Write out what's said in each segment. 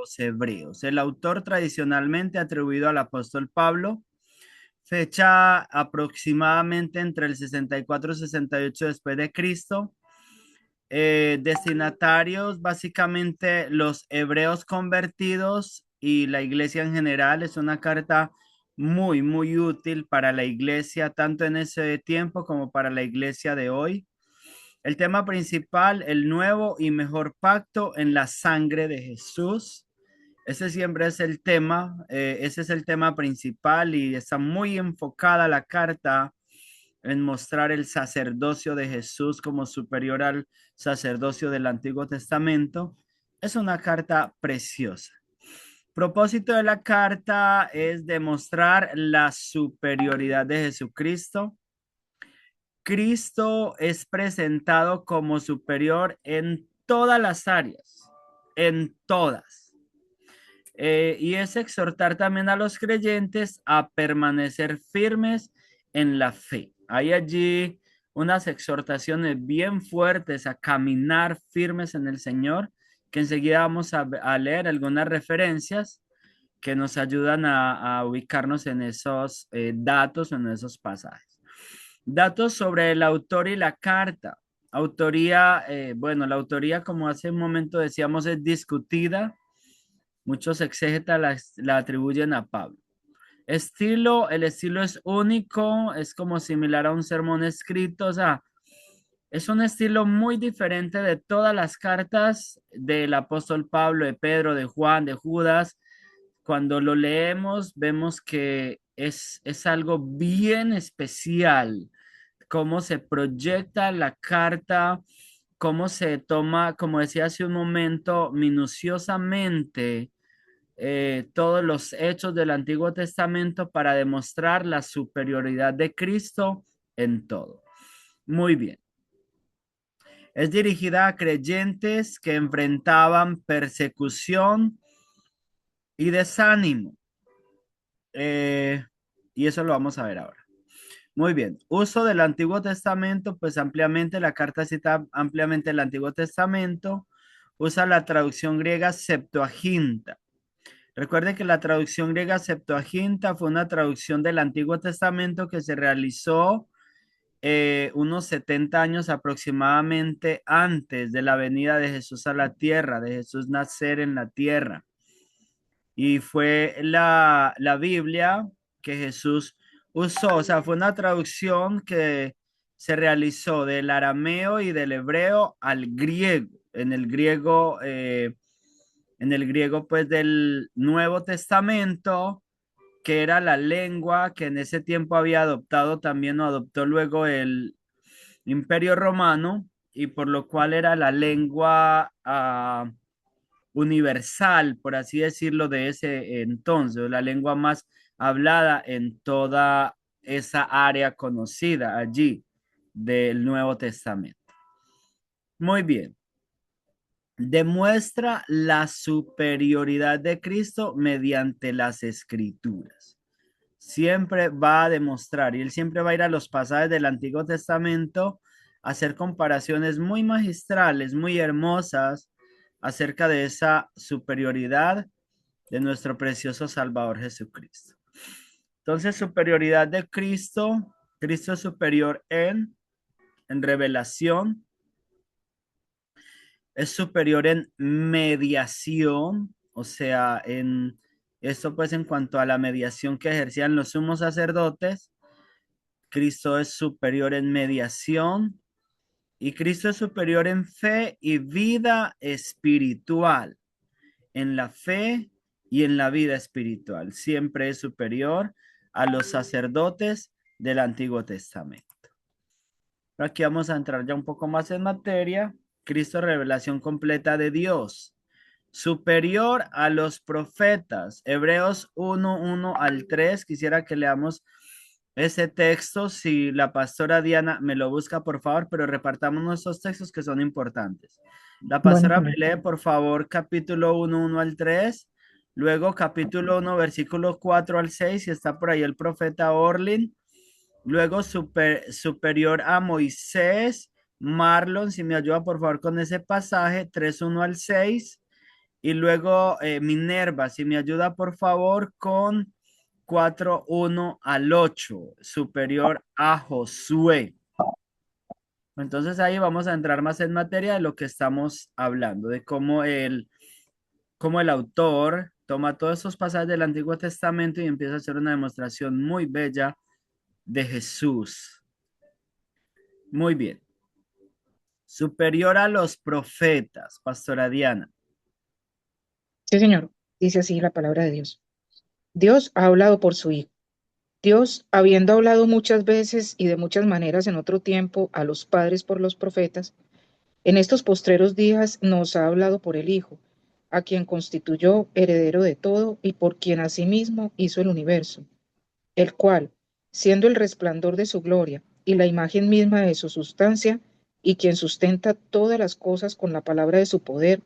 los hebreos. El autor tradicionalmente atribuido al apóstol Pablo, fecha aproximadamente entre el 64 y 68 después de Cristo. Destinatarios, básicamente los hebreos convertidos y la iglesia en general. Es una carta muy, muy útil para la iglesia, tanto en ese tiempo como para la iglesia de hoy. El tema principal, el nuevo y mejor pacto en la sangre de Jesús. Ese siempre es el tema, ese es el tema principal y está muy enfocada la carta en mostrar el sacerdocio de Jesús como superior al sacerdocio del Antiguo Testamento. Es una carta preciosa. Propósito de la carta es demostrar la superioridad de Jesucristo. Cristo es presentado como superior en todas las áreas, en todas. Y es exhortar también a los creyentes a permanecer firmes en la fe. Hay allí unas exhortaciones bien fuertes a caminar firmes en el Señor, que enseguida vamos a leer algunas referencias que nos ayudan a ubicarnos en esos datos, en esos pasajes. Datos sobre el autor y la carta. Autoría, bueno, la autoría, como hace un momento decíamos, es discutida. Muchos exégetas la atribuyen a Pablo. Estilo, el estilo es único, es como similar a un sermón escrito, o sea, es un estilo muy diferente de todas las cartas del apóstol Pablo, de Pedro, de Juan, de Judas. Cuando lo leemos, vemos que es algo bien especial, cómo se proyecta la carta, cómo se toma, como decía hace un momento, minuciosamente todos los hechos del Antiguo Testamento para demostrar la superioridad de Cristo en todo. Muy bien. Es dirigida a creyentes que enfrentaban persecución y desánimo. Eh, y eso lo vamos a ver ahora. Muy bien. Uso del Antiguo Testamento, pues ampliamente, la carta cita ampliamente el Antiguo Testamento. Usa la traducción griega Septuaginta. Recuerde que la traducción griega Septuaginta fue una traducción del Antiguo Testamento que se realizó unos 70 años aproximadamente antes de la venida de Jesús a la tierra, de Jesús nacer en la tierra. Y fue la Biblia que Jesús usó, o sea, fue una traducción que se realizó del arameo y del hebreo al griego. En el griego pues del Nuevo Testamento, que era la lengua que en ese tiempo había adoptado también o adoptó luego el Imperio Romano y por lo cual era la lengua universal, por así decirlo, de ese entonces, la lengua más hablada en toda esa área conocida allí del Nuevo Testamento. Muy bien. Demuestra la superioridad de Cristo mediante las escrituras. Siempre va a demostrar, y él siempre va a ir a los pasajes del Antiguo Testamento a hacer comparaciones muy magistrales, muy hermosas acerca de esa superioridad de nuestro precioso Salvador Jesucristo. Entonces, superioridad de Cristo. Cristo es superior en revelación, es superior en mediación, o sea, en esto pues en cuanto a la mediación que ejercían los sumos sacerdotes, Cristo es superior en mediación y Cristo es superior en fe y vida espiritual, en la fe y en la vida espiritual. Siempre es superior a los sacerdotes del Antiguo Testamento. Aquí vamos a entrar ya un poco más en materia. Cristo, revelación completa de Dios. Superior a los profetas. Hebreos 1:1 al 3. Quisiera que leamos ese texto. Si la pastora Diana me lo busca, por favor, pero repartamos esos textos que son importantes. La Bueno, pastora me señor. lee, por favor, capítulo 1:1 al 3. Luego capítulo 1, versículo 4 al 6. Si está por ahí el profeta Orlin. Luego superior a Moisés, Marlon, si me ayuda por favor con ese pasaje, 3:1 al 6. Y luego Minerva, si me ayuda por favor con 4:1 al 8, superior a Josué. Entonces ahí vamos a entrar más en materia de lo que estamos hablando, de cómo el autor toma todos esos pasajes del Antiguo Testamento y empieza a hacer una demostración muy bella de Jesús. Muy bien. Superior a los profetas, Pastora Diana. Sí, señor. Dice así la palabra de Dios. Dios ha hablado por su Hijo. Dios, habiendo hablado muchas veces y de muchas maneras en otro tiempo a los padres por los profetas, en estos postreros días nos ha hablado por el Hijo, a quien constituyó heredero de todo y por quien asimismo hizo el universo, el cual, siendo el resplandor de su gloria y la imagen misma de su sustancia, y quien sustenta todas las cosas con la palabra de su poder,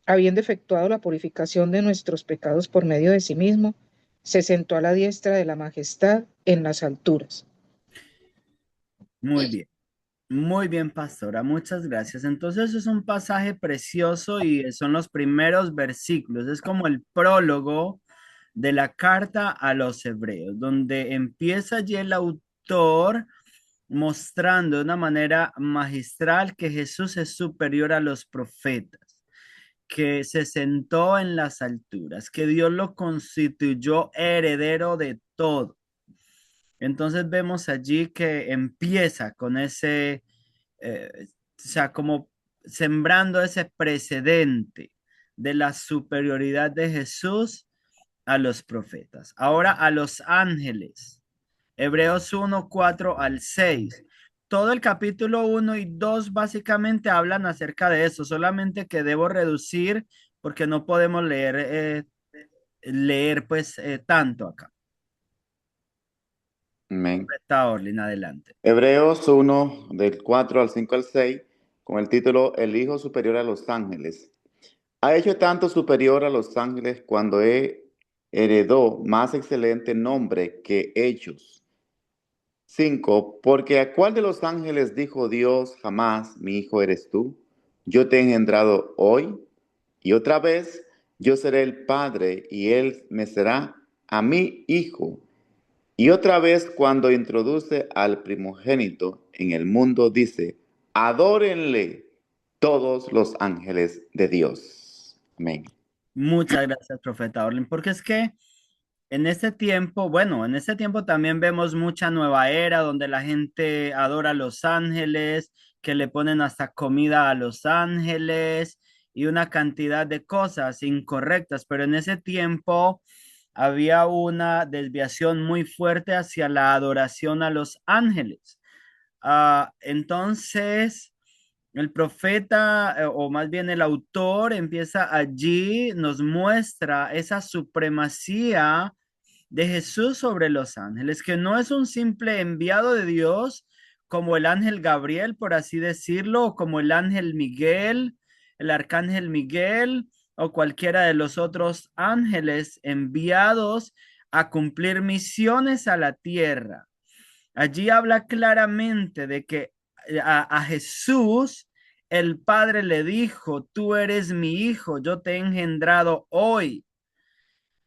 habiendo efectuado la purificación de nuestros pecados por medio de sí mismo, se sentó a la diestra de la majestad en las alturas. Muy bien. Muy bien, pastora, muchas gracias. Entonces es un pasaje precioso y son los primeros versículos. Es como el prólogo de la carta a los hebreos, donde empieza allí el autor mostrando de una manera magistral que Jesús es superior a los profetas, que se sentó en las alturas, que Dios lo constituyó heredero de todo. Entonces vemos allí que empieza con o sea, como sembrando ese precedente de la superioridad de Jesús a los profetas. Ahora a los ángeles. Hebreos 1:4 al 6. Todo el capítulo 1 y 2 básicamente hablan acerca de eso, solamente que debo reducir porque no podemos leer pues tanto acá. Amén. Está Orlin, adelante. Hebreos 1, del 4 al 5 al 6, con el título El Hijo Superior a los Ángeles. Ha hecho tanto superior a los ángeles cuando heredó más excelente nombre que ellos. 5. Porque a cuál de los ángeles dijo Dios jamás, mi hijo eres tú? Yo te he engendrado hoy. Y otra vez, yo seré el padre y él me será a mi hijo. Y otra vez cuando introduce al primogénito en el mundo, dice, adórenle todos los ángeles de Dios. Amén. Muchas gracias, profeta Orlin, porque es que en este tiempo, bueno, en este tiempo también vemos mucha nueva era donde la gente adora a los ángeles, que le ponen hasta comida a los ángeles y una cantidad de cosas incorrectas, pero en ese tiempo había una desviación muy fuerte hacia la adoración a los ángeles. Entonces, el profeta, o más bien el autor, empieza allí, nos muestra esa supremacía de Jesús sobre los ángeles, que no es un simple enviado de Dios como el ángel Gabriel, por así decirlo, o como el ángel Miguel, el arcángel Miguel, o cualquiera de los otros ángeles enviados a cumplir misiones a la tierra. Allí habla claramente de que a Jesús el Padre le dijo, tú eres mi hijo, yo te he engendrado hoy.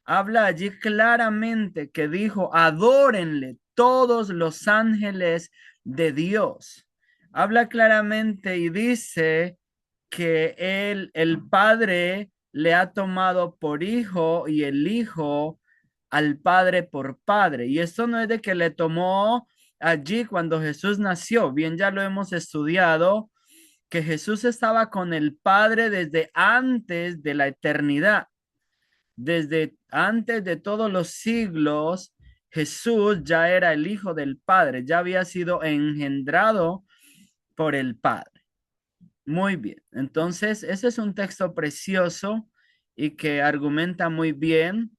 Habla allí claramente que dijo, adórenle todos los ángeles de Dios. Habla claramente y dice que el Padre le ha tomado por hijo y el Hijo al Padre por Padre. Y esto no es de que le tomó allí cuando Jesús nació. Bien, ya lo hemos estudiado, que Jesús estaba con el Padre desde antes de la eternidad. Desde antes de todos los siglos, Jesús ya era el Hijo del Padre, ya había sido engendrado por el Padre. Muy bien, entonces ese es un texto precioso y que argumenta muy bien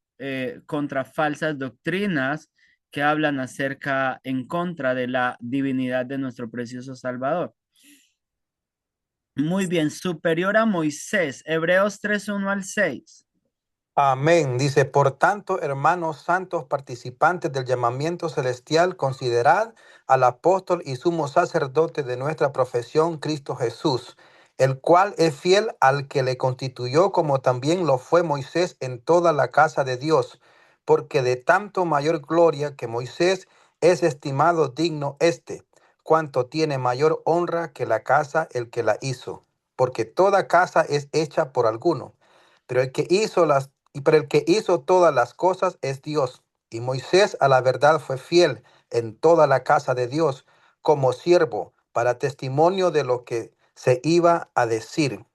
contra falsas doctrinas que hablan acerca en contra de la divinidad de nuestro precioso Salvador. Muy bien, superior a Moisés, Hebreos 3:1 al 6. Amén. Dice, por tanto, hermanos santos participantes del llamamiento celestial, considerad al apóstol y sumo sacerdote de nuestra profesión, Cristo Jesús, el cual es fiel al que le constituyó, como también lo fue Moisés en toda la casa de Dios, porque de tanto mayor gloria que Moisés es estimado digno cuanto tiene mayor honra que la casa el que la hizo, porque toda casa es hecha por alguno, pero el que hizo todas las cosas es Dios. Y Moisés a la verdad fue fiel en toda la casa de Dios como siervo para testimonio de lo que se iba a decir.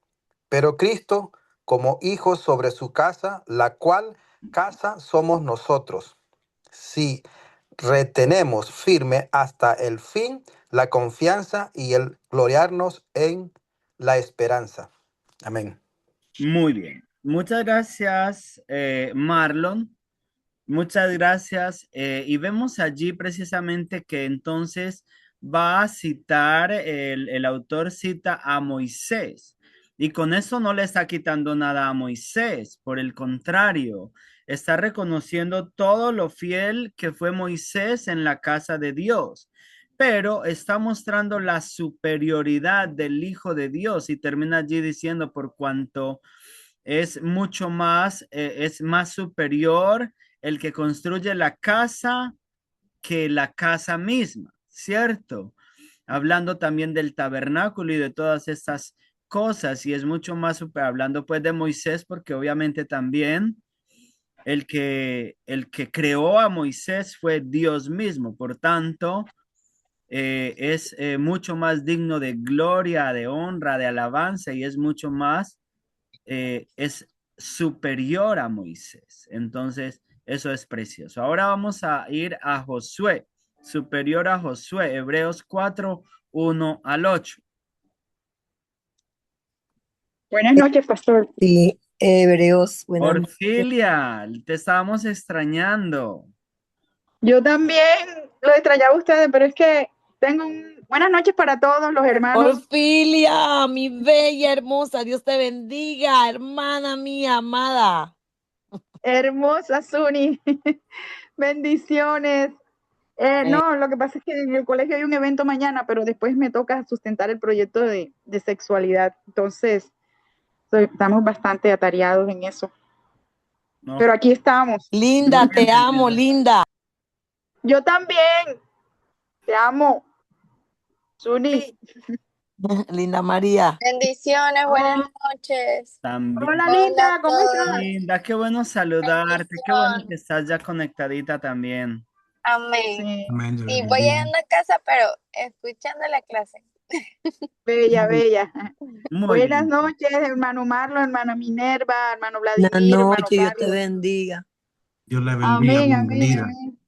Pero Cristo como hijo sobre su casa, la cual casa somos nosotros. Si retenemos firme hasta el fin la confianza y el gloriarnos en la esperanza. Amén. Muy bien. Muchas gracias, Marlon. Muchas gracias. Y vemos allí precisamente que entonces va a citar, el autor cita a Moisés. Y con eso no le está quitando nada a Moisés. Por el contrario, está reconociendo todo lo fiel que fue Moisés en la casa de Dios. Pero está mostrando la superioridad del Hijo de Dios y termina allí diciendo por cuanto es mucho más, es más superior el que construye la casa que la casa misma, ¿cierto? Hablando también del tabernáculo y de todas estas cosas, y es mucho más super, hablando pues de Moisés, porque obviamente también el que creó a Moisés fue Dios mismo, por tanto, es mucho más digno de gloria, de honra, de alabanza, y es mucho más es superior a Moisés. Entonces, eso es precioso. Ahora vamos a ir a Josué, superior a Josué, Hebreos 4, 1 al 8. Buenas noches, pastor. Sí, Hebreos, buenas noches. Orfilia, te estábamos extrañando. Yo también lo extrañaba a ustedes, pero es que buenas noches para todos los hermanos. Orfilia, mi bella hermosa, Dios te bendiga, hermana mía amada. Hermosa Suni. Bendiciones. No, lo que pasa es que en el colegio hay un evento mañana, pero después me toca sustentar el proyecto de sexualidad. Entonces, estamos bastante atareados en eso. No, Pero aquí estamos. Linda, te amo, linda. Yo también. Te amo. Suni. Linda María. Bendiciones, buenas noches. también. Hola, Hola linda, a ¿cómo estás? todos. Linda, qué bueno saludarte, qué bueno Bendición. que estás ya conectadita también. Amén. Sí, Amén, Dios le Y voy bendiga. llegando a casa, pero escuchando la clase. bella, Muy, bella. muy Buenas bien. noches, hermano Marlon, hermana Minerva, hermano Buenas Vladimir, hermano noches, Dios te Carlos. bendiga. Dios le bendiga, Amén, amén, bienvenida. amén.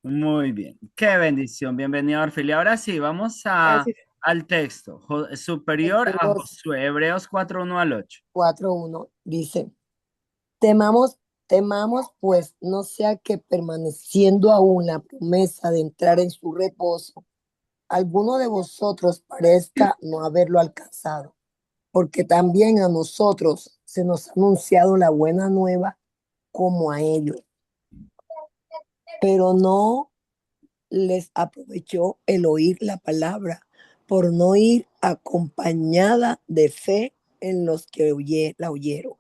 Muy bien, qué bendición. Bienvenido, Orfilia. Ahora sí, vamos Gracias. al texto. Superior a Hebreos Josué, Hebreos 4, 1 al 8. 4:1 dice, temamos pues no sea que permaneciendo aún la promesa de entrar en su reposo, alguno de vosotros parezca no haberlo alcanzado, porque también a nosotros se nos ha anunciado la buena nueva como a ellos, pero no les aprovechó el oír la palabra por no ir acompañada de fe en los que la oyeron.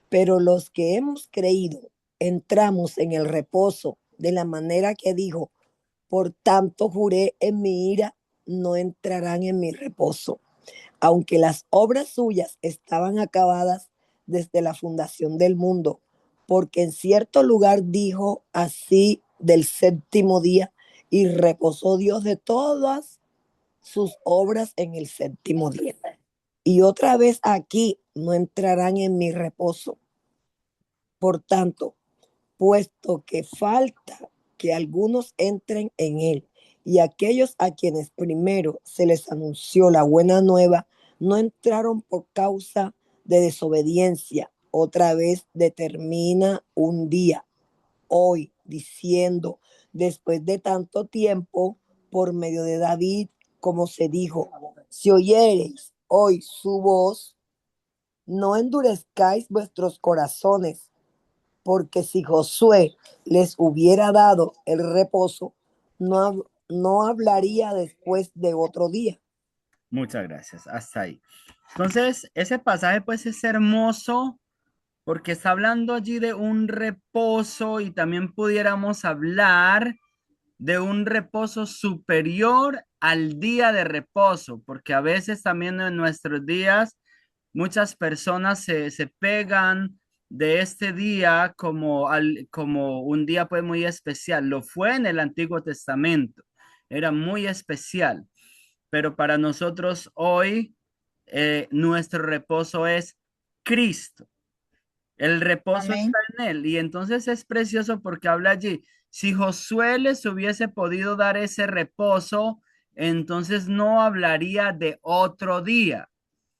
Pero los que hemos creído entramos en el reposo de la manera que dijo, por tanto juré en mi ira, no entrarán en mi reposo, aunque las obras suyas estaban acabadas desde la fundación del mundo, porque en cierto lugar dijo así del séptimo día, y reposó Dios de todas sus obras en el séptimo día. Y otra vez aquí no entrarán en mi reposo. Por tanto, puesto que falta que algunos entren en él, y aquellos a quienes primero se les anunció la buena nueva, no entraron por causa de desobediencia. Otra vez determina un día, hoy, diciendo, después de tanto tiempo, por medio de David, como se dijo, si oyereis hoy su voz, no endurezcáis vuestros corazones, porque si Josué les hubiera dado el reposo, no hablaría después de otro día. Muchas gracias. Hasta ahí. Entonces, ese pasaje pues es hermoso porque está hablando allí de un reposo y también pudiéramos hablar de un reposo superior al día de reposo, porque a veces también en nuestros días muchas personas se pegan de este día como un día pues muy especial. Lo fue en el Antiguo Testamento, era muy especial, pero para nosotros hoy nuestro reposo es Cristo. El reposo Amén. está en él. Y entonces es precioso porque habla allí. Si Josué les hubiese podido dar ese reposo, entonces no hablaría de otro día.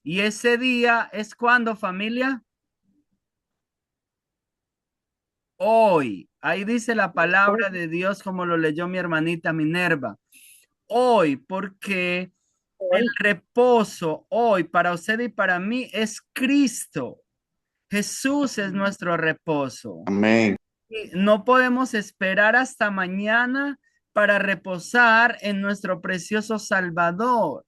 Y ese día es cuando, familia, hoy. Ahí dice la palabra de Dios como lo leyó mi hermanita Minerva. Hoy, porque el Hoy. reposo hoy para usted y para mí es Cristo. Jesús es nuestro reposo. Amén. Y no podemos esperar hasta mañana para reposar en nuestro precioso Salvador.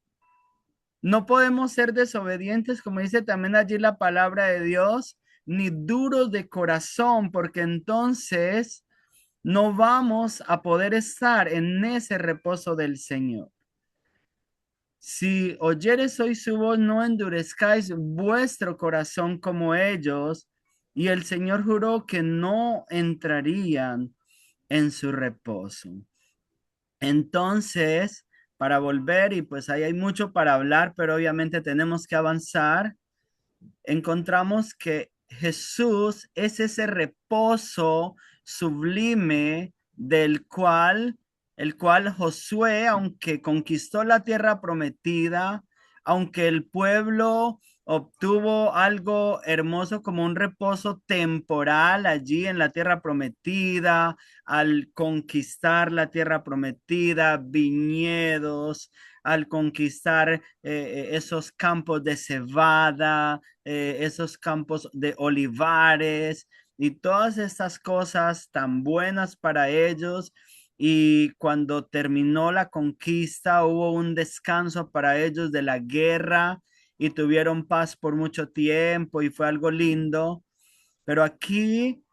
No podemos ser desobedientes, como dice también allí la palabra de Dios, ni duros de corazón, porque entonces no vamos a poder estar en ese reposo del Señor. Si oyeres hoy su voz, no endurezcáis vuestro corazón como ellos. Y el Señor juró que no entrarían en su reposo. Entonces, para volver, y pues ahí hay mucho para hablar, pero obviamente tenemos que avanzar, encontramos que Jesús es ese reposo sublime el cual Josué, aunque conquistó la tierra prometida, aunque el pueblo obtuvo algo hermoso como un reposo temporal allí en la tierra prometida, al conquistar la tierra prometida, viñedos, al conquistar esos campos de cebada, esos campos de olivares y todas estas cosas tan buenas para ellos. Y cuando terminó la conquista, hubo un descanso para ellos de la guerra y tuvieron paz por mucho tiempo y fue algo lindo. Pero aquí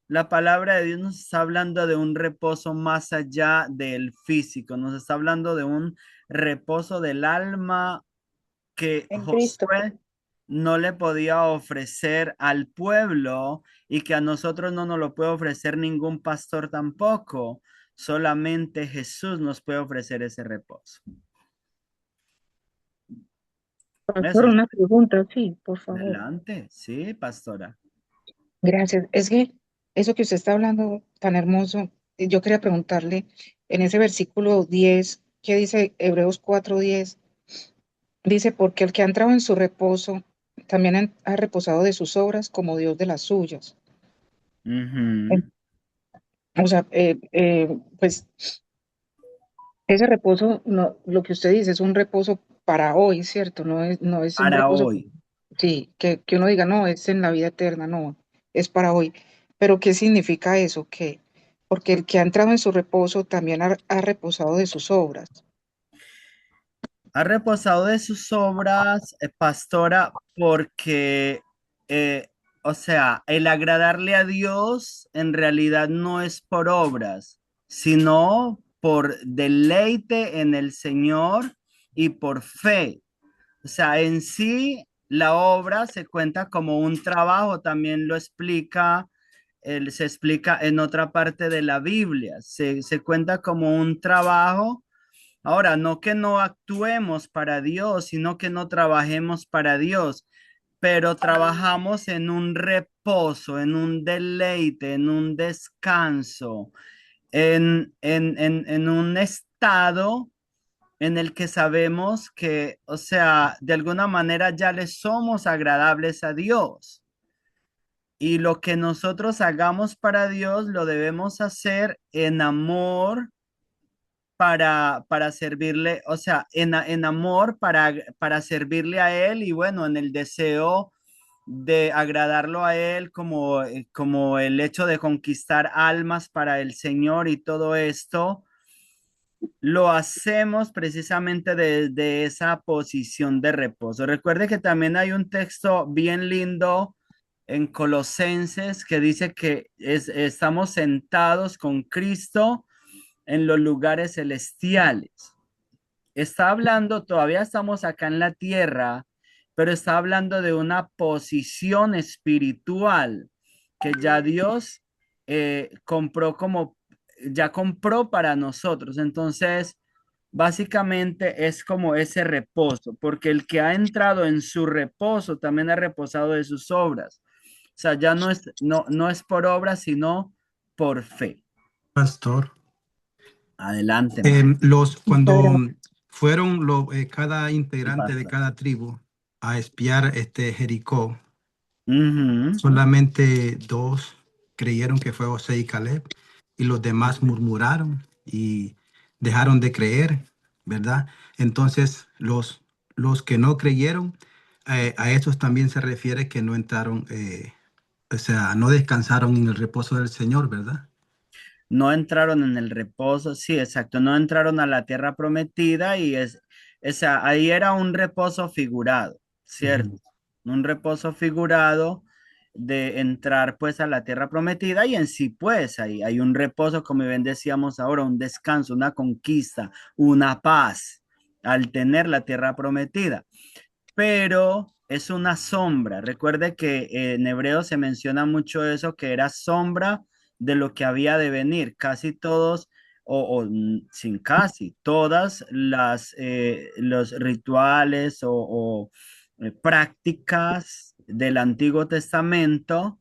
la palabra de Dios nos está hablando de un reposo más allá del físico, nos está hablando de un reposo del alma que En Cristo. Josué no le podía ofrecer al pueblo y que a nosotros no nos lo puede ofrecer ningún pastor tampoco. Solamente Jesús nos puede ofrecer ese reposo. Pastor, Eso, una pregunta, sí, por favor. adelante. Sí, pastora. Gracias. Es que eso que usted está hablando tan hermoso, yo quería preguntarle en ese versículo 10, que dice Hebreos 4:10, dice, porque el que ha entrado en su reposo también ha reposado de sus obras como Dios de las suyas. Ujú. O sea, pues ese reposo, no, lo que usted dice es un reposo para hoy, ¿cierto? No es un Para reposo, hoy. sí, que uno diga, no, es en la vida eterna, no, es para hoy. Pero ¿qué significa eso? Que porque el que ha entrado en su reposo también ha reposado de sus obras. Ha reposado de sus obras, pastora, porque, eh, o sea, el agradarle a Dios en realidad no es por obras, sino por deleite en el Señor y por fe. O sea, en sí, la obra se cuenta como un trabajo, también lo explica, se explica en otra parte de la Biblia, se cuenta como un trabajo. Ahora, no que no actuemos para Dios, sino que no trabajemos para Dios, pero trabajamos en un reposo, en un deleite, en un descanso, en un estado en el que sabemos que, o sea, de alguna manera ya le somos agradables a Dios. Y lo que nosotros hagamos para Dios lo debemos hacer en amor para servirle, o sea, en amor para servirle a Él y bueno, en el deseo de agradarlo a Él como, como el hecho de conquistar almas para el Señor y todo esto. lo hacemos precisamente desde esa posición de reposo. Recuerde que también hay un texto bien lindo en Colosenses que dice que estamos sentados con Cristo en los lugares celestiales. Está hablando, todavía estamos acá en la tierra, pero está hablando de una posición espiritual que ya Dios compró como, ya compró para nosotros. Entonces, básicamente es como ese reposo, porque el que ha entrado en su reposo también ha reposado de sus obras. O sea, ya no es por obras, sino por fe. Pastor. Adelante, hermano. Cuando Muchas gracias. fueron cada Sí, integrante de pastor. cada tribu a espiar Jericó, Ujú. solamente dos creyeron que fue José y Caleb, y los demás murmuraron y dejaron de creer, ¿verdad? Entonces, los que no creyeron, a esos también se refiere que no entraron, o sea, no descansaron en el reposo del Señor, ¿verdad? No entraron en el reposo, sí, exacto, no entraron a la tierra prometida y o sea, ahí era un reposo figurado, ¿cierto? Ujú. Un reposo figurado de entrar pues a la tierra prometida y en sí pues ahí hay un reposo, como bien decíamos ahora, un descanso, una conquista, una paz al tener la tierra prometida, pero es una sombra. Recuerde que en hebreo se menciona mucho eso, que era sombra de lo que había de venir. Casi todos, sin casi, todas los rituales o prácticas del Antiguo Testamento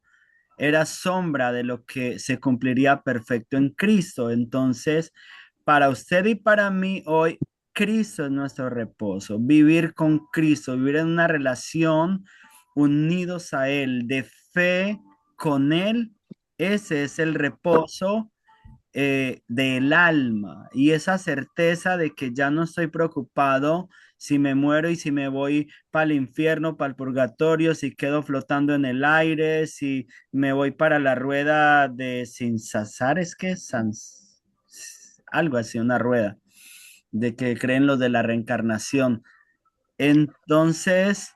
era sombra de lo que se cumpliría perfecto en Cristo. Entonces, para usted y para mí hoy, Cristo es nuestro reposo. Vivir con Cristo, vivir en una relación unidos a Él, de fe con Él, ese es el reposo del alma y esa certeza de que ya no estoy preocupado si me muero y si me voy para el infierno, para el purgatorio, si quedo flotando en el aire, si me voy para la rueda de Sinsasar, es que algo así, una rueda, de que creen los de la reencarnación. Entonces,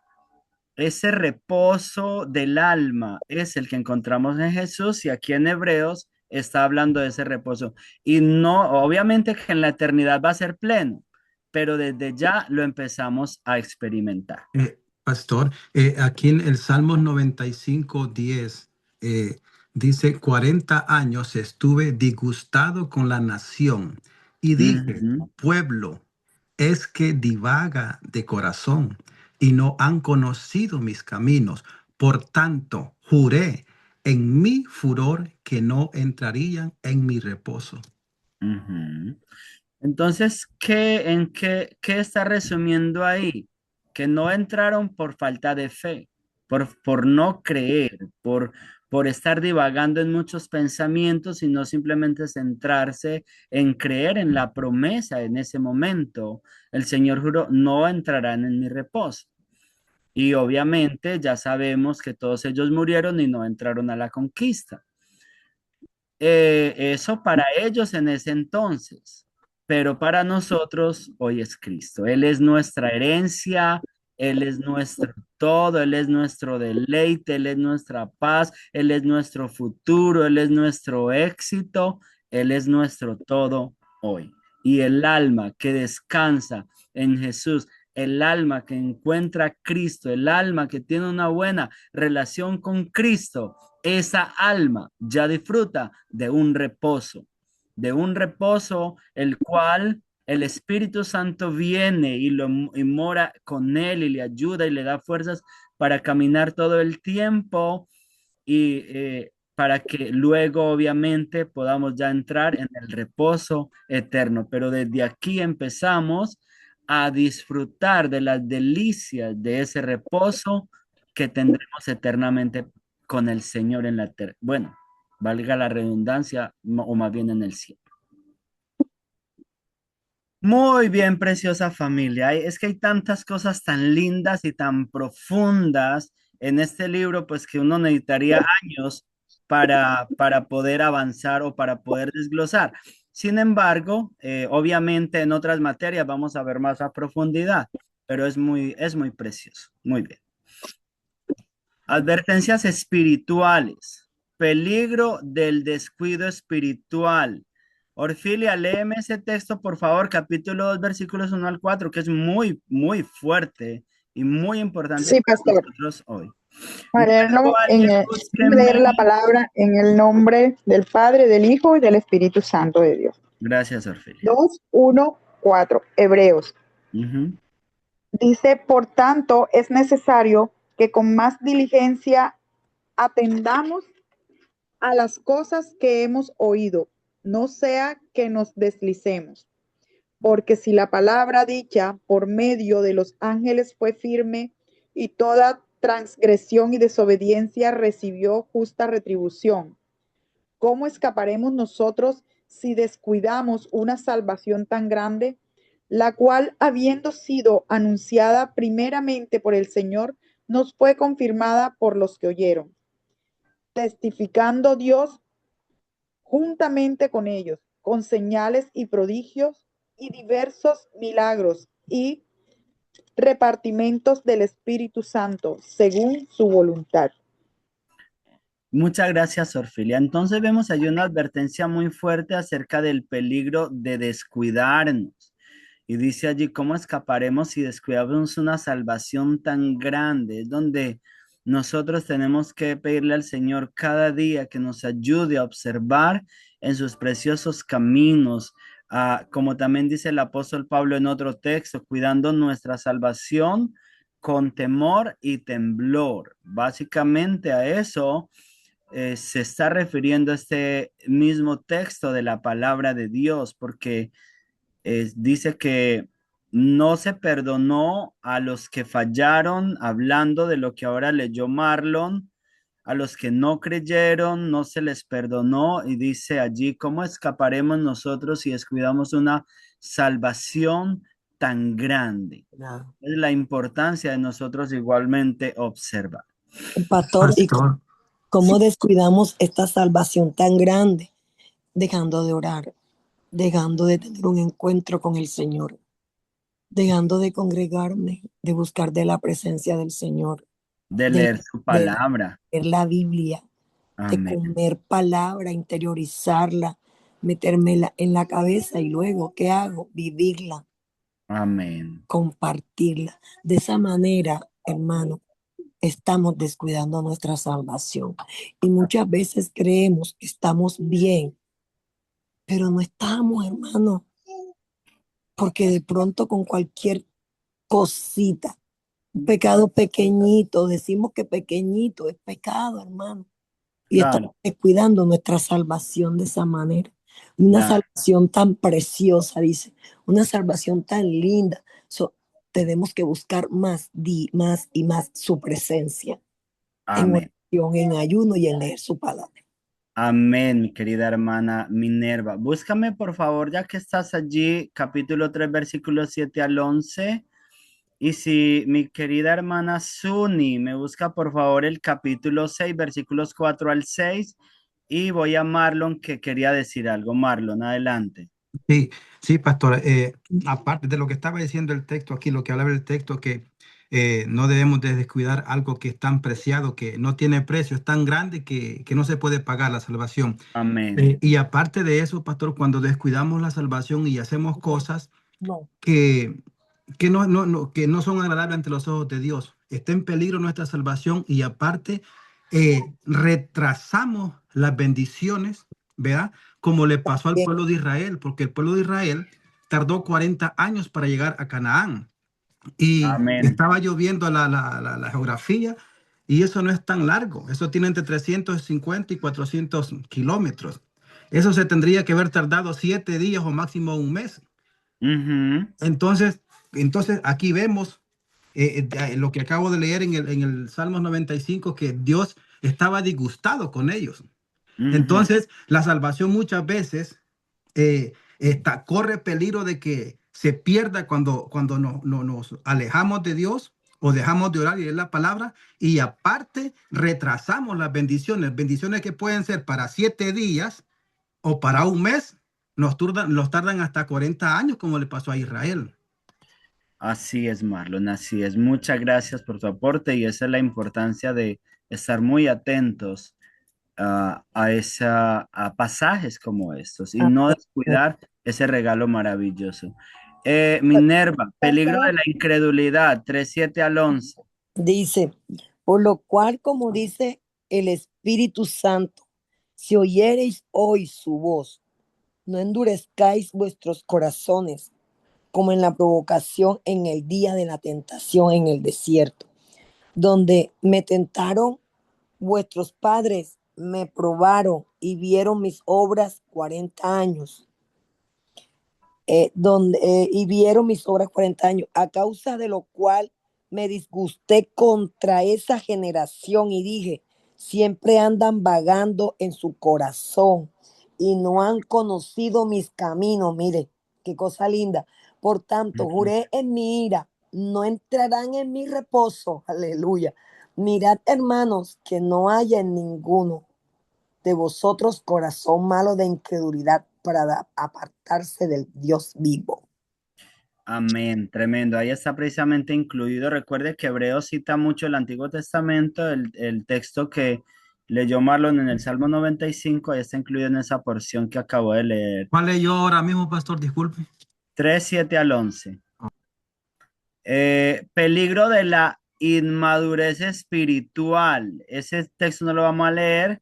ese reposo del alma es el que encontramos en Jesús y aquí en Hebreos está hablando de ese reposo. Y no, obviamente que en la eternidad va a ser pleno, pero desde ya lo empezamos a experimentar. Pastor, aquí en el Salmos 95:10 dice: 40 años estuve disgustado con la nación y dije, Ujú, pueblo es que divaga de corazón y no han conocido mis caminos. Por tanto, juré en mi furor que no entrarían en mi reposo. ujú. Entonces, ¿qué está resumiendo ahí? Que no entraron por falta de fe, por no creer, por estar divagando en muchos pensamientos, sino simplemente centrarse en creer en la promesa en ese momento. El Señor juró, no entrarán en mi reposo. Y obviamente ya sabemos que todos ellos murieron y no entraron a la conquista. Eso para ellos en ese entonces, pero para nosotros hoy es Cristo. Él es nuestra herencia, Él es nuestro todo, Él es nuestro deleite, Él es nuestra paz, Él es nuestro futuro, Él es nuestro éxito, Él es nuestro todo hoy. Y el alma que descansa en Jesús, el alma que encuentra a Cristo, el alma que tiene una buena relación con Cristo, esa alma ya disfruta de un reposo el cual el Espíritu Santo viene y mora con él y le ayuda y le da fuerzas para caminar todo el tiempo y para que luego obviamente podamos ya entrar en el reposo eterno. Pero desde aquí empezamos a disfrutar de las delicias de ese reposo que tendremos eternamente con el Señor en la tierra. Bueno, valga la redundancia, o más bien en el cielo. Muy bien, preciosa familia. Es que hay tantas cosas tan lindas y tan profundas en este libro, pues que uno necesitaría años para poder avanzar o para poder desglosar. Sin embargo, obviamente en otras materias vamos a ver más a profundidad, pero es muy precioso. Muy bien. Advertencias espirituales. Peligro del descuido espiritual. Orfilia, léeme ese texto, por favor, capítulo 2, versículos 1 al 4, que es muy fuerte y muy importante Sí, para pastor. nosotros hoy. Para Luego leerlo alguien búsqueme. leer la palabra en el nombre del Padre, del Hijo y del Espíritu Santo de Dios. Gracias, Orfilia. 2, 1, 4. Hebreos. Ujú. Dice, por tanto, es necesario que con más diligencia atendamos a las cosas que hemos oído, no sea que nos deslicemos. Porque si la palabra dicha por medio de los ángeles fue firme y toda transgresión y desobediencia recibió justa retribución, ¿cómo escaparemos nosotros si descuidamos una salvación tan grande, la cual, habiendo sido anunciada primeramente por el Señor, nos fue confirmada por los que oyeron, testificando Dios juntamente con ellos, con señales y prodigios y diversos milagros y repartimientos del Espíritu Santo, según su voluntad? Muchas gracias, Orfilia. Entonces vemos allí una advertencia muy fuerte acerca del peligro de descuidarnos. Y dice allí, ¿cómo escaparemos si descuidamos una salvación tan grande? Es donde nosotros tenemos que pedirle al Señor cada día que nos ayude a observar en sus preciosos caminos, como también dice el apóstol Pablo en otro texto, cuidando nuestra salvación con temor y temblor. Básicamente a eso se está refiriendo este mismo texto de la palabra de Dios, porque dice que no se perdonó a los que fallaron, hablando de lo que ahora leyó Marlon, a los que no creyeron, no se les perdonó, y dice allí, ¿cómo escaparemos nosotros si descuidamos una salvación tan grande? No. Es la importancia de nosotros igualmente observar. Pastor, ¿y Pastor, cómo descuidamos esta salvación tan grande? Dejando de orar, dejando de tener un encuentro con el Señor, dejando de congregarme, de buscar de la presencia del Señor, De de leer su palabra. leer la Biblia, de Amén. comer palabra, interiorizarla, metérmela en la cabeza y luego, ¿qué hago? Vivirla, Amén. compartirla. De esa manera, hermano, estamos descuidando nuestra salvación. Y muchas veces creemos que estamos bien, pero no estamos, hermano, porque de pronto con cualquier cosita, un pecado pequeñito, decimos que pequeñito es pecado, hermano. Y estamos Claro, descuidando nuestra salvación de esa manera. Una claro. salvación tan preciosa, dice, una salvación tan linda. Tenemos que buscar más y más su presencia en Amén. oración, en ayuno y en leer su palabra. Amén, mi querida hermana Minerva. Búscame, por favor, ya que estás allí, capítulo 3, versículos 7 al 11. Y si mi querida hermana Suni me busca, por favor, el capítulo 6, versículos 4 al 6. Y voy a Marlon, que quería decir algo. Marlon, adelante. sí, sí, pastor. Aparte de lo que estaba diciendo el texto aquí, lo que hablaba el texto, que no debemos de descuidar algo que es tan preciado, que no tiene precio, es tan grande que no se puede pagar la salvación. Amén. Y aparte de eso, pastor, cuando descuidamos la salvación y hacemos cosas No, que, que no son agradables ante los ojos de Dios, está en peligro nuestra salvación y aparte retrasamos las bendiciones, ¿verdad? Como le pasó al bien, pueblo de Israel, porque el pueblo de Israel tardó 40 años para llegar a Canaán y Amén. estaba lloviendo la geografía y eso no es tan largo, eso tiene entre 350 y 400 kilómetros. Eso se tendría que haber tardado 7 días o máximo un mes. Ujú, Entonces aquí vemos lo que acabo de leer en el Salmos 95, que Dios estaba disgustado con ellos. ujú. Entonces, la salvación muchas veces corre peligro de que se pierda cuando nos alejamos de Dios o dejamos de orar y leer la palabra, y aparte retrasamos las bendiciones que pueden ser para 7 días o para un mes, los tardan hasta 40 años, como le pasó a Israel. Así es, Marlon, así es. Muchas gracias por tu aporte y esa es la importancia de estar muy atentos a pasajes como estos y no Amén. descuidar ese regalo maravilloso. Minerva, peligro de la incredulidad, 3:7 al 11. Dice, por lo cual, como dice el Espíritu Santo, si oyereis hoy su voz, no endurezcáis vuestros corazones, como en la provocación en el día de la tentación en el desierto, donde me tentaron vuestros padres, me probaron y vieron mis obras 40 años. Y vieron mis obras 40 años, a causa de lo cual me disgusté contra esa generación y dije, siempre andan vagando en su corazón y no han conocido mis caminos. Mire, qué cosa linda. Por tanto, juré en mi ira, no entrarán en mi reposo. Aleluya. Mirad, hermanos, que no haya en ninguno de vosotros corazón malo de incredulidad para apartarse del Dios vivo. Amén, tremendo. Ahí está precisamente incluido. Recuerde que Hebreos cita mucho el Antiguo Testamento, el texto que leyó Marlon en el Salmo 95, ahí está incluido en esa porción que acabo de leer. ¿Cuál leyó ahora mismo, pastor? Disculpe. 3:7 al 11. Peligro de la inmadurez espiritual. Ese texto no lo vamos a leer.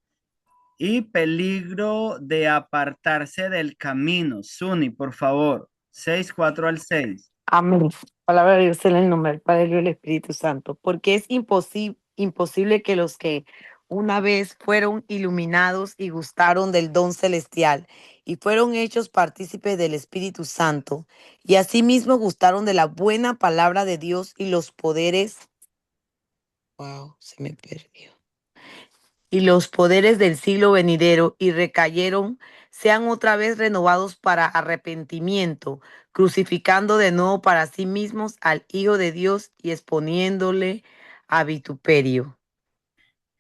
Y peligro de apartarse del camino. Suni, por favor. 6:4 al 6. Amén. Palabra de Dios en el nombre del Padre y del Espíritu Santo. Porque es imposible que los que una vez fueron iluminados y gustaron del don celestial y fueron hechos partícipes del Espíritu Santo y asimismo gustaron de la buena palabra de Dios y los poderes. Wow, se me perdió. Y los poderes del siglo venidero y recayeron, sean otra vez renovados para arrepentimiento, crucificando de nuevo para sí mismos al Hijo de Dios y exponiéndole a vituperio.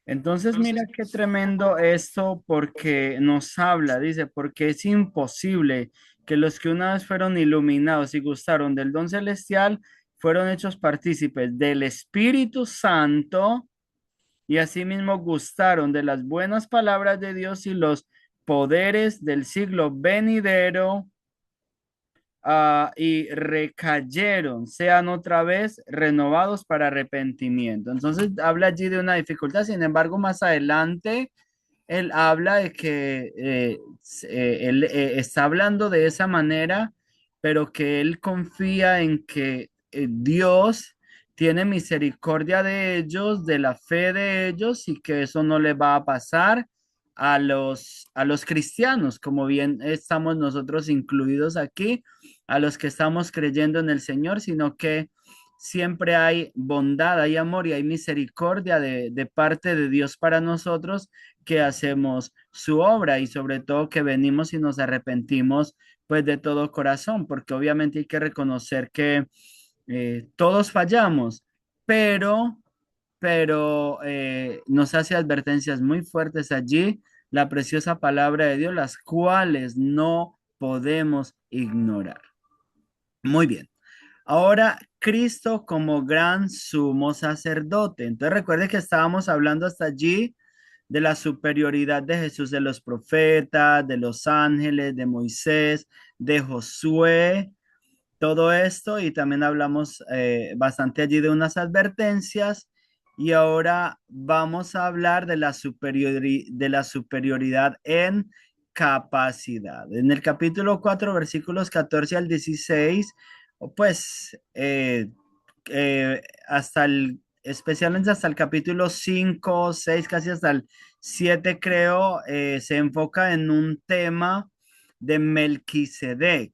Entonces, mira qué tremendo esto porque nos habla, dice, porque es imposible que los que una vez fueron iluminados y gustaron del don celestial fueron hechos partícipes del Espíritu Santo y asimismo gustaron de las buenas palabras de Dios y los poderes del siglo venidero, y recayeron, sean otra vez renovados para arrepentimiento. Entonces habla allí de una dificultad, sin embargo, más adelante él habla de que él está hablando de esa manera, pero que él confía en que Dios tiene misericordia de ellos, de la fe de ellos, y que eso no le va a pasar a los cristianos, como bien estamos nosotros incluidos aquí, a los que estamos creyendo en el Señor, sino que siempre hay bondad, hay amor y hay misericordia de parte de Dios para nosotros que hacemos su obra y sobre todo que venimos y nos arrepentimos pues de todo corazón, porque obviamente hay que reconocer que todos fallamos, pero, pero nos hace advertencias muy fuertes allí, la preciosa palabra de Dios, las cuales no podemos ignorar. Muy bien. Ahora, Cristo como gran sumo sacerdote. Entonces, recuerde que estábamos hablando hasta allí de la superioridad de Jesús, de los profetas, de los ángeles, de Moisés, de Josué, todo esto, y también hablamos bastante allí de unas advertencias. Y ahora vamos a hablar de la superioridad en capacidad. En el capítulo 4, versículos 14 al 16, pues especialmente hasta el capítulo 5, 6, casi hasta el 7, creo, se enfoca en un tema de Melquisedec.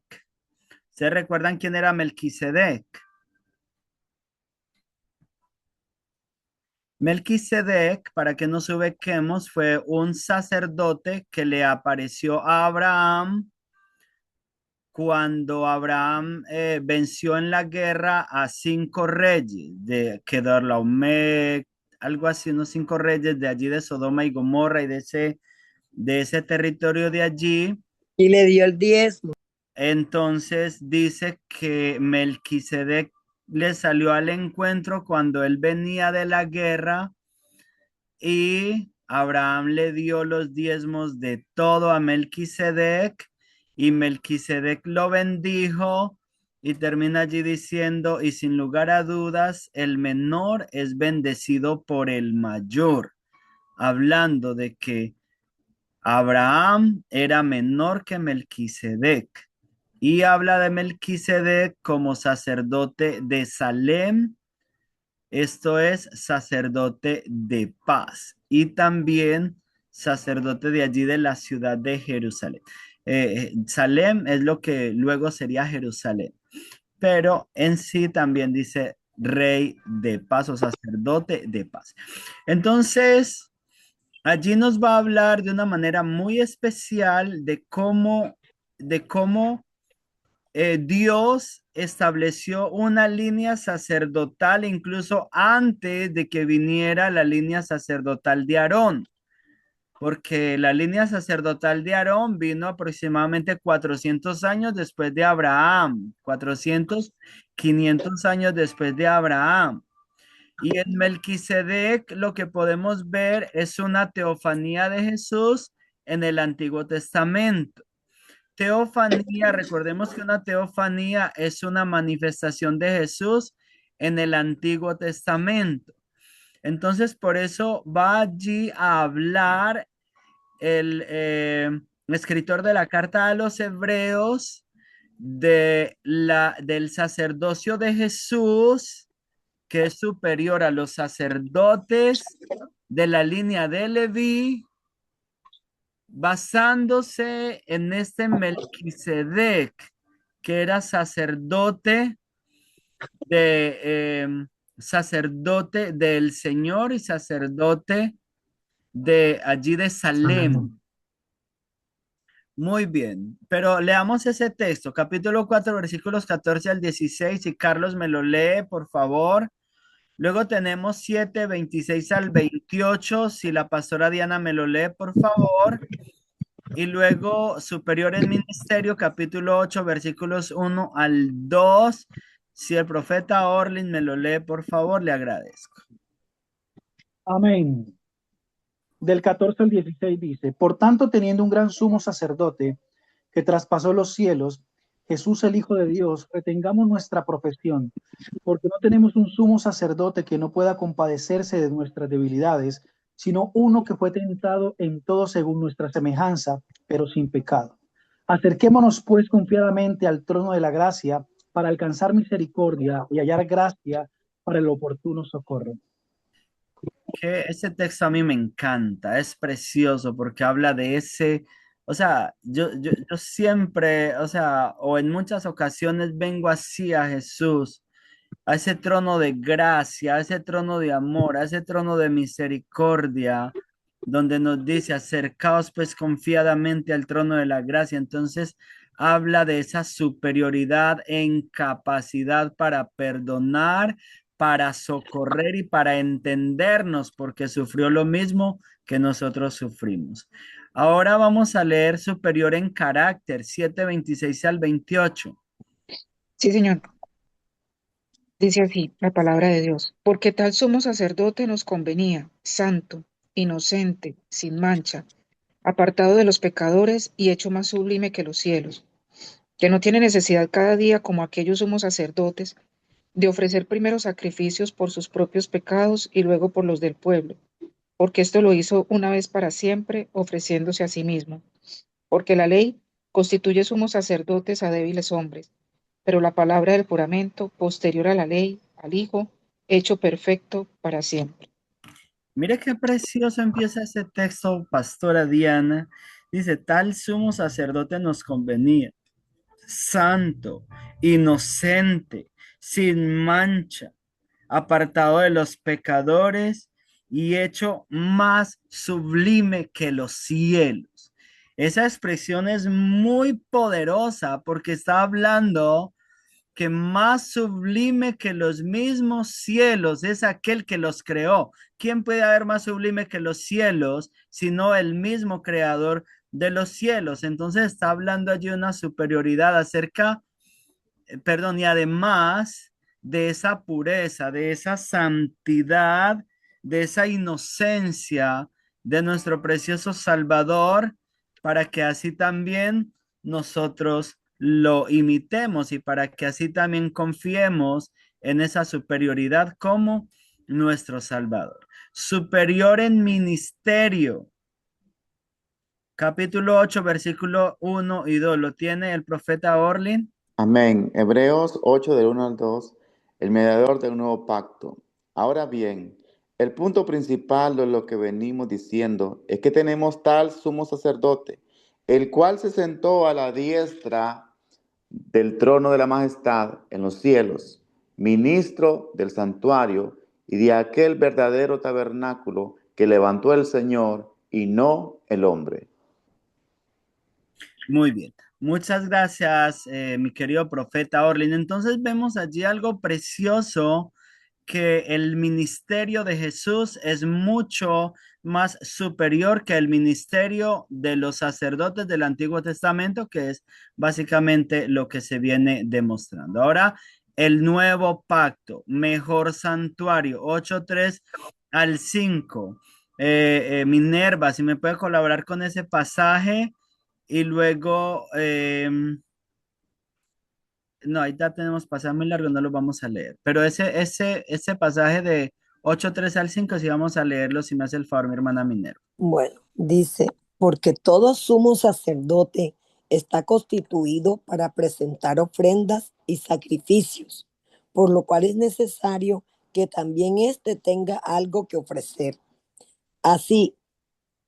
¿Se recuerdan quién era Melquisedec? Melquisedec, para que nos ubiquemos, fue un sacerdote que le apareció a Abraham cuando Abraham venció en la guerra a 5 reyes de Kedorlaomer, algo así, unos 5 reyes de allí de Sodoma y Gomorra y de ese territorio de allí. Y le dio el diezmo. Entonces dice que Melquisedec le salió al encuentro cuando él venía de la guerra y Abraham le dio los diezmos de todo a Melquisedec y Melquisedec lo bendijo y termina allí diciendo, y sin lugar a dudas, el menor es bendecido por el mayor, hablando de que Abraham era menor que Melquisedec y habla de Melquisedec como sacerdote de Salem, esto es sacerdote de paz y también sacerdote de allí de la ciudad de Jerusalén. Salem es lo que luego sería Jerusalén, pero en sí también dice rey de paz o sacerdote de paz. Entonces, allí nos va a hablar de una manera muy especial de cómo Dios estableció una línea sacerdotal incluso antes de que viniera la línea sacerdotal de Aarón, porque la línea sacerdotal de Aarón vino aproximadamente 400 años después de Abraham, 400, 500 años después de Abraham. Y en Melquisedec lo que podemos ver es una teofanía de Jesús en el Antiguo Testamento. Teofanía, recordemos que una teofanía es una manifestación de Jesús en el Antiguo Testamento. Entonces, por eso va allí a hablar el escritor de la carta a los hebreos del sacerdocio de Jesús, que es superior a los sacerdotes de la línea de Leví, basándose en este Melquisedec, que era sacerdote del Señor y sacerdote de allí de Salem. Muy bien, pero leamos ese texto, capítulo 4, versículos 14 al 16, y Carlos me lo lee, por favor. Luego tenemos 7, 26 al 28, si la pastora Diana me lo lee, por favor. Y luego Superior en Ministerio, capítulo 8, versículos 1 al 2. Si el profeta Orlin me lo lee, por favor, le agradezco. Amén. Del 14 al 16 dice, por tanto, teniendo un gran sumo sacerdote que traspasó los cielos, Jesús el Hijo de Dios, retengamos nuestra profesión, porque no tenemos un sumo sacerdote que no pueda compadecerse de nuestras debilidades, sino uno que fue tentado en todo según nuestra semejanza, pero sin pecado. Acerquémonos pues confiadamente al trono de la gracia para alcanzar misericordia y hallar gracia para el oportuno socorro. Que ese texto a mí me encanta, es precioso porque habla de ese, o sea, yo siempre, o sea, o en muchas ocasiones vengo así a Jesús, a ese trono de gracia, a ese trono de amor, a ese trono de misericordia, donde nos dice, acercaos pues confiadamente al trono de la gracia. Entonces habla de esa superioridad en capacidad para perdonar, para socorrer y para entendernos, porque sufrió lo mismo que nosotros sufrimos. Ahora vamos a leer superior en carácter, 7, 26 al 28. Sí, señor. Dice así la palabra de Dios, porque tal sumo sacerdote nos convenía, santo, inocente, sin mancha, apartado de los pecadores y hecho más sublime que los cielos, que no tiene necesidad cada día, como aquellos sumos sacerdotes, de ofrecer primero sacrificios por sus propios pecados y luego por los del pueblo, porque esto lo hizo una vez para siempre, ofreciéndose a sí mismo. Porque la ley constituye sumos sacerdotes a débiles hombres, pero la palabra del juramento, posterior a la ley, al Hijo, hecho perfecto para siempre. Mire qué precioso empieza ese texto, pastora Diana. Dice, tal sumo sacerdote nos convenía, santo, inocente, sin mancha, apartado de los pecadores y hecho más sublime que los cielos. Esa expresión es muy poderosa porque está hablando que más sublime que los mismos cielos es aquel que los creó. ¿Quién puede haber más sublime que los cielos, sino el mismo creador de los cielos? Entonces está hablando allí una superioridad acerca, perdón, y además de esa pureza, de esa santidad, de esa inocencia de nuestro precioso Salvador, para que así también nosotros lo imitemos y para que así también confiemos en esa superioridad como nuestro Salvador. Superior en ministerio. Capítulo 8, versículo 1 y 2. ¿Lo tiene el profeta Orlin? Amén. Hebreos 8 del 1 al 2, el mediador del nuevo pacto. Ahora bien, el punto principal de lo que venimos diciendo es que tenemos tal sumo sacerdote, el cual se sentó a la diestra del trono de la majestad en los cielos, ministro del santuario y de aquel verdadero tabernáculo que levantó el Señor y no el hombre. Muy bien. Muchas gracias, mi querido profeta Orlin. Entonces vemos allí algo precioso, que el ministerio de Jesús es mucho más superior que el ministerio de los sacerdotes del Antiguo Testamento, que es básicamente lo que se viene demostrando. Ahora, el nuevo pacto, mejor santuario, 8:3 al 5. Minerva, si me puede colaborar con ese pasaje. Y luego, no, ahí ya tenemos pasaje muy largo, no lo vamos a leer. Pero ese pasaje de 8:3 al 5 sí vamos a leerlo, si me hace el favor, mi hermana Minero. Bueno, dice, porque todo sumo sacerdote está constituido para presentar ofrendas y sacrificios, por lo cual es necesario que también éste tenga algo que ofrecer. Así,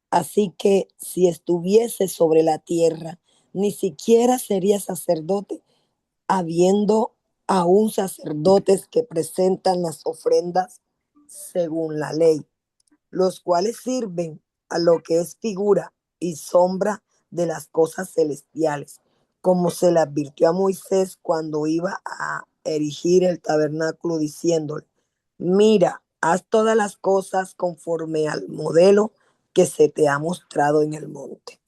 así que si estuviese sobre la tierra, ni siquiera sería sacerdote, habiendo aún sacerdotes que presentan las ofrendas según la ley, los cuales sirven a lo que es figura y sombra de las cosas celestiales, como se le advirtió a Moisés cuando iba a erigir el tabernáculo, diciéndole: mira, haz todas las cosas conforme al modelo que se te ha mostrado en el monte.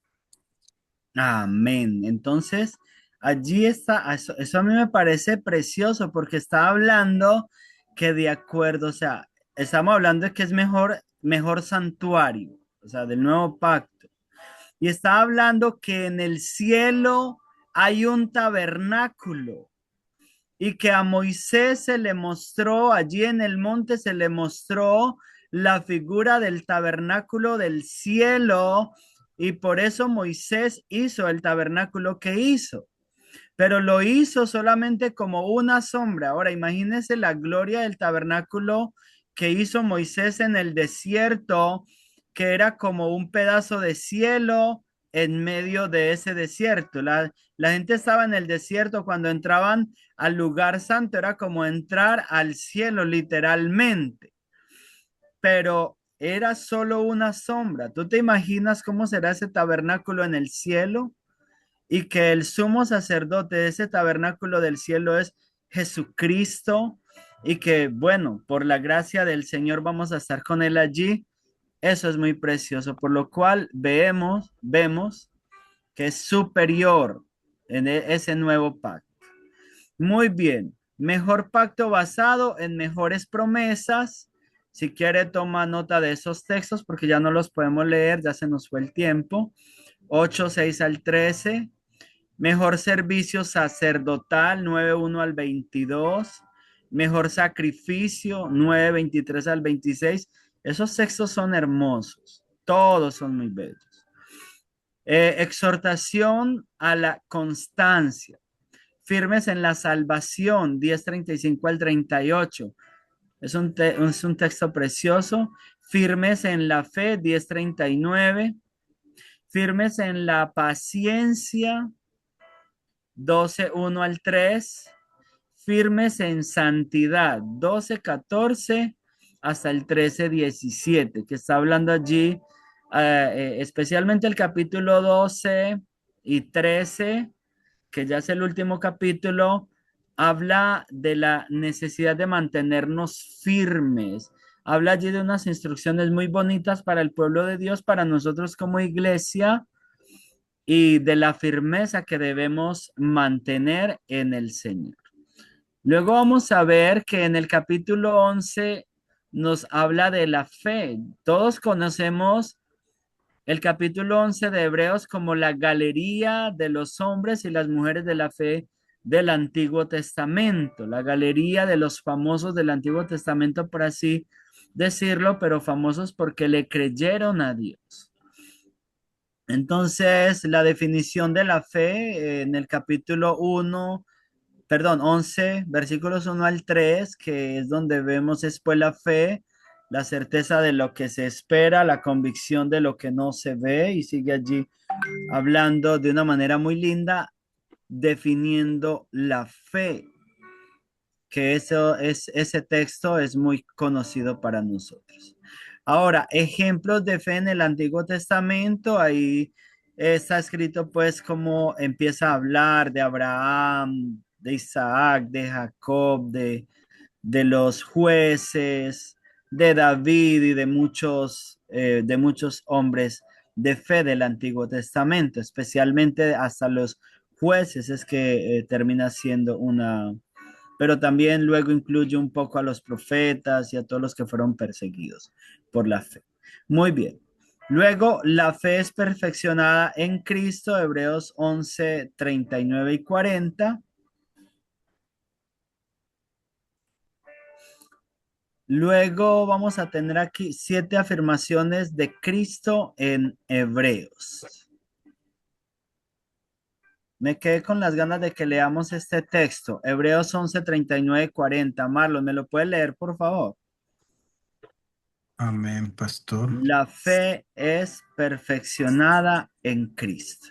Amén. Entonces, allí está, eso a mí me parece precioso porque está hablando que de acuerdo, o sea, estamos hablando de que es mejor santuario, o sea, del nuevo pacto. Y está hablando que en el cielo hay un tabernáculo y que a Moisés se le mostró, allí en el monte se le mostró la figura del tabernáculo del cielo, y por eso Moisés hizo el tabernáculo que hizo, pero lo hizo solamente como una sombra. Ahora imagínense la gloria del tabernáculo que hizo Moisés en el desierto, que era como un pedazo de cielo en medio de ese desierto. La gente estaba en el desierto cuando entraban al lugar santo, era como entrar al cielo literalmente, pero era solo una sombra. ¿Tú te imaginas cómo será ese tabernáculo en el cielo? Y que el sumo sacerdote de ese tabernáculo del cielo es Jesucristo, y que, bueno, por la gracia del Señor vamos a estar con él allí. Eso es muy precioso, por lo cual vemos que es superior en ese nuevo pacto. Muy bien, mejor pacto basado en mejores promesas. Si quiere, toma nota de esos textos porque ya no los podemos leer, ya se nos fue el tiempo. 8:6 al 13. Mejor servicio sacerdotal, 9:1 al 22. Mejor sacrificio, 9:23 al 26. Esos textos son hermosos. Todos son muy bellos. Exhortación a la constancia. Firmes en la salvación, 10:35 al 38. Es un texto precioso. Firmes en la fe, 10:39. Firmes en la paciencia, 12:1 al 3. Firmes en santidad, 12:14 hasta el 13:17, que está hablando allí, especialmente el capítulo 12 y 13, que ya es el último capítulo, habla de la necesidad de mantenernos firmes. Habla allí de unas instrucciones muy bonitas para el pueblo de Dios, para nosotros como iglesia, y de la firmeza que debemos mantener en el Señor. Luego vamos a ver que en el capítulo 11 nos habla de la fe. Todos conocemos el capítulo 11 de Hebreos como la galería de los hombres y las mujeres de la fe del Antiguo Testamento, la galería de los famosos del Antiguo Testamento, por así decirlo, pero famosos porque le creyeron a Dios. Entonces, la definición de la fe en el capítulo 11, versículos 1 al 3, que es donde vemos después la fe, la certeza de lo que se espera, la convicción de lo que no se ve, y sigue allí hablando de una manera muy linda, definiendo la fe, que ese texto es muy conocido para nosotros. Ahora, ejemplos de fe en el Antiguo Testamento, ahí está escrito pues cómo empieza a hablar de Abraham, de Isaac, de Jacob, de los jueces, de David y de muchos hombres de fe del Antiguo Testamento, especialmente hasta los jueces es que termina siendo pero también luego incluye un poco a los profetas y a todos los que fueron perseguidos por la fe. Muy bien. Luego, la fe es perfeccionada en Cristo, Hebreos 11, 39 y 40. Luego vamos a tener aquí 7 afirmaciones de Cristo en Hebreos. Me quedé con las ganas de que leamos este texto. Hebreos 11, 39, 40. Marlon, ¿me lo puede leer, por favor? Amén, pastor. La fe es perfeccionada en Cristo.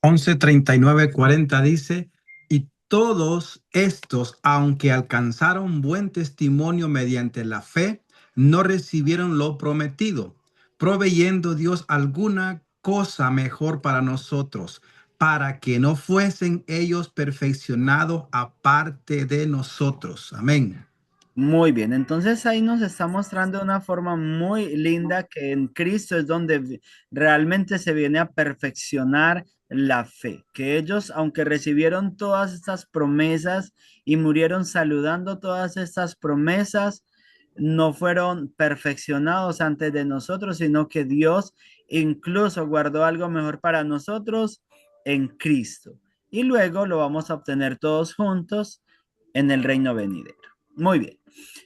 11, 39, 40 dice, y todos estos, aunque alcanzaron buen testimonio mediante la fe, no recibieron lo prometido, proveyendo Dios alguna cosa mejor para nosotros, para que no fuesen ellos perfeccionados aparte de nosotros. Amén. Muy bien, entonces ahí nos está mostrando de una forma muy linda que en Cristo es donde realmente se viene a perfeccionar la fe, que ellos, aunque recibieron todas estas promesas y murieron saludando todas estas promesas, no fueron perfeccionados antes de nosotros, sino que Dios incluso guardó algo mejor para nosotros en Cristo. Y luego lo vamos a obtener todos juntos en el reino venidero. Muy bien.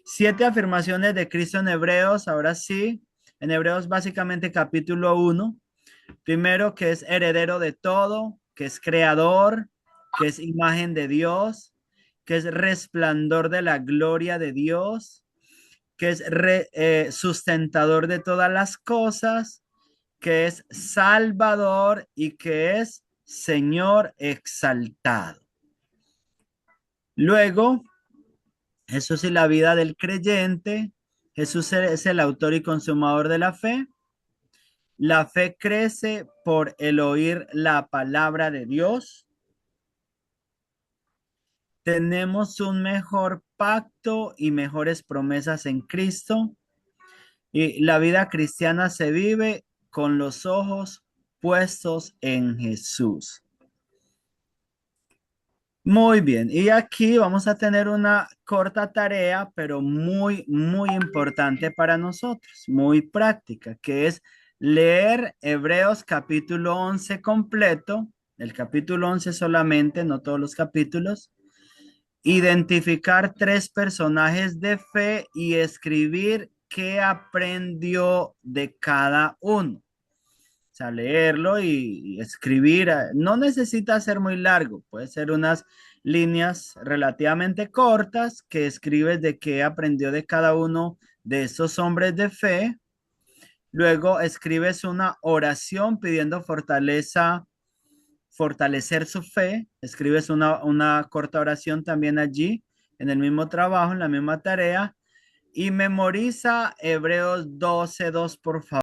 7 afirmaciones de Cristo en Hebreos. Ahora sí, en Hebreos básicamente capítulo 1. Primero, que es heredero de todo, que es creador, que es imagen de Dios, que es resplandor de la gloria de Dios, que es sustentador de todas las cosas, que es salvador y que es Señor exaltado. Luego, Jesús y la vida del creyente. Jesús es el autor y consumador de la fe. La fe crece por el oír la palabra de Dios. Tenemos un mejor pacto y mejores promesas en Cristo. Y la vida cristiana se vive con los ojos puestos en Jesús. Muy bien, y aquí vamos a tener una corta tarea, pero muy, muy importante para nosotros, muy práctica, que es leer Hebreos capítulo 11 completo, el capítulo 11 solamente, no todos los capítulos, identificar 3 personajes de fe y escribir qué aprendió de cada uno. O sea, leerlo y escribir. No necesita ser muy largo, puede ser unas líneas relativamente cortas que escribes de qué aprendió de cada uno de esos hombres de fe. Luego escribes una oración pidiendo fortalecer su fe. Escribes una corta oración también allí, en el mismo trabajo, en la misma tarea. Y memoriza Hebreos 12:2, por favor.